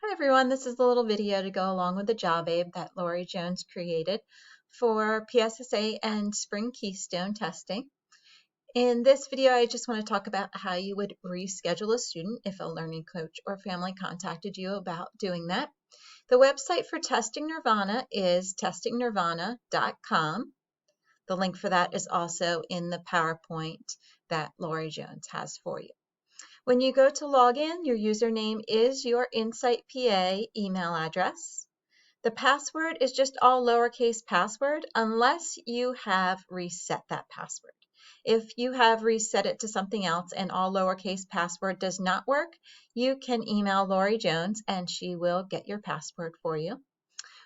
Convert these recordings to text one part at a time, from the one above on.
Hi everyone, this is a little video to go along with the job aid that Lori Jones created for PSSA and Spring Keystone testing. In this video, I just want to talk about how you would reschedule a student if a learning coach or family contacted you about doing that. The website for Testing Nirvana is testingnirvana.com. The link for that is also in the PowerPoint that Lori Jones has for you. When you go to log in, your username is your Insight PA email address. The password is just all lowercase password unless you have reset that password. If you have reset it to something else and all lowercase password does not work, you can email Lori Jones and she will get your password for you.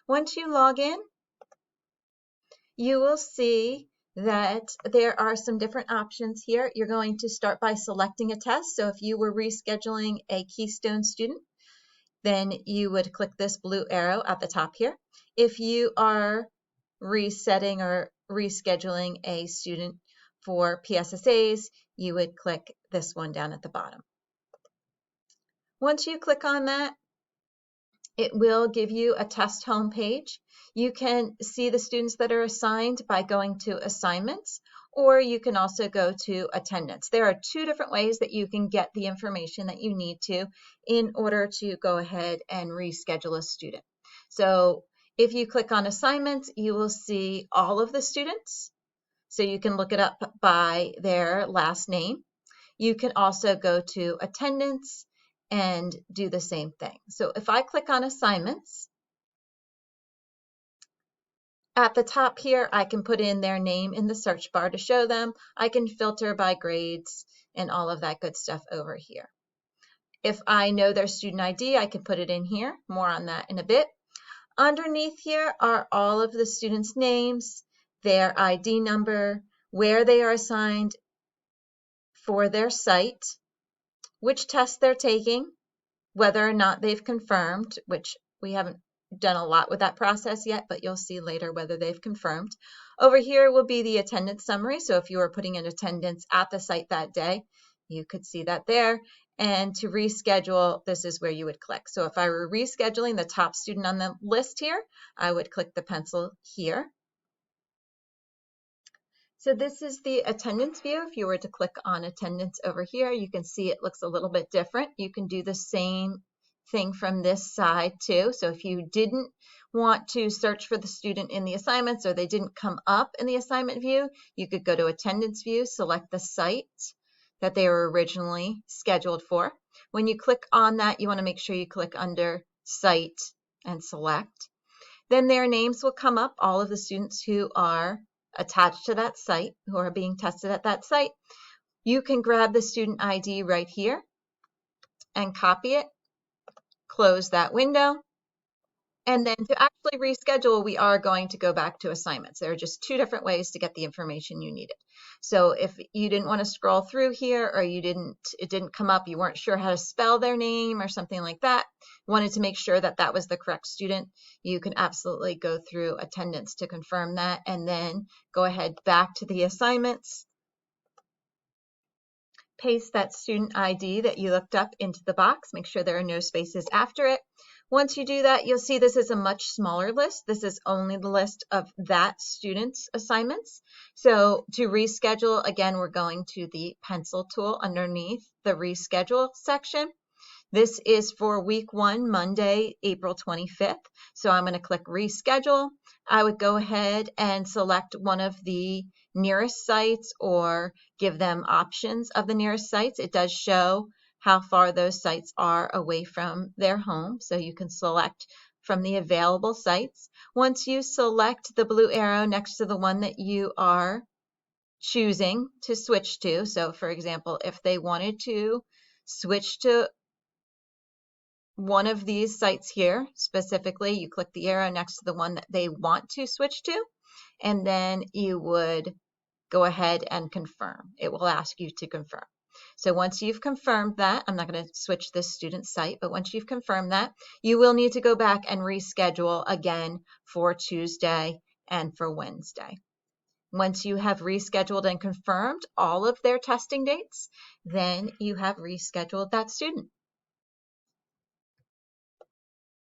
Once you log in, you will see that there are some different options here. You're going to start by selecting a test. So if you were rescheduling a Keystone student, then you would click this blue arrow at the top here. If you are resetting or rescheduling a student for PSSAs, you would click this one down at the bottom. Once you click on that, it will give you a test home page. You can see the students that are assigned by going to assignments, or you can also go to attendance. There are two different ways that you can get the information that you need to in order to go ahead and reschedule a student. So if you click on assignments, you will see all of the students. So you can look it up by their last name. You can also go to attendance and do the same thing. So if I click on assignments, at the top here, I can put in their name in the search bar to show them. I can filter by grades and all of that good stuff over here. If I know their student ID, I can put it in here. More on that in a bit. Underneath here are all of the students' names, their ID number, where they are assigned for their site, which test they're taking, whether or not they've confirmed, which we haven't done a lot with that process yet, but you'll see later whether they've confirmed. Over here will be the attendance summary. So if you were putting in attendance at the site that day, you could see that there. And to reschedule, this is where you would click. So if I were rescheduling the top student on the list here, I would click the pencil here. So this is the attendance view. If you were to click on attendance over here, you can see it looks a little bit different. You can do the same thing from this side too. So if you didn't want to search for the student in the assignments or they didn't come up in the assignment view, you could go to attendance view, select the site that they were originally scheduled for. When you click on that, you want to make sure you click under site and select. Then their names will come up, all of the students who are attached to that site, who are being tested at that site. You can grab the student ID right here and copy it, close that window, and then to actually reschedule, we are going to go back to assignments. There are just two different ways to get the information you needed. So if you didn't want to scroll through here or it didn't come up, you weren't sure how to spell their name or something like that, wanted to make sure that that was the correct student, you can absolutely go through attendance to confirm that and then go ahead back to the assignments, paste that student ID that you looked up into the box, make sure there are no spaces after it. Once you do that, you'll see this is a much smaller list. This is only the list of that student's assignments. So to reschedule, again, we're going to the pencil tool underneath the reschedule section. This is for week 1, Monday, April 25th. So I'm going to click reschedule. I would go ahead and select one of the nearest sites or give them options of the nearest sites. It does show how far those sites are away from their home. So you can select from the available sites. Once you select the blue arrow next to the one that you are choosing to switch to, so for example, if they wanted to switch to one of these sites here, specifically, you click the arrow next to the one that they want to switch to, and then you would go ahead and confirm. It will ask you to confirm. So once you've confirmed that, I'm not going to switch this student site, but once you've confirmed that, you will need to go back and reschedule again for Tuesday and for Wednesday. Once you have rescheduled and confirmed all of their testing dates, then you have rescheduled that student.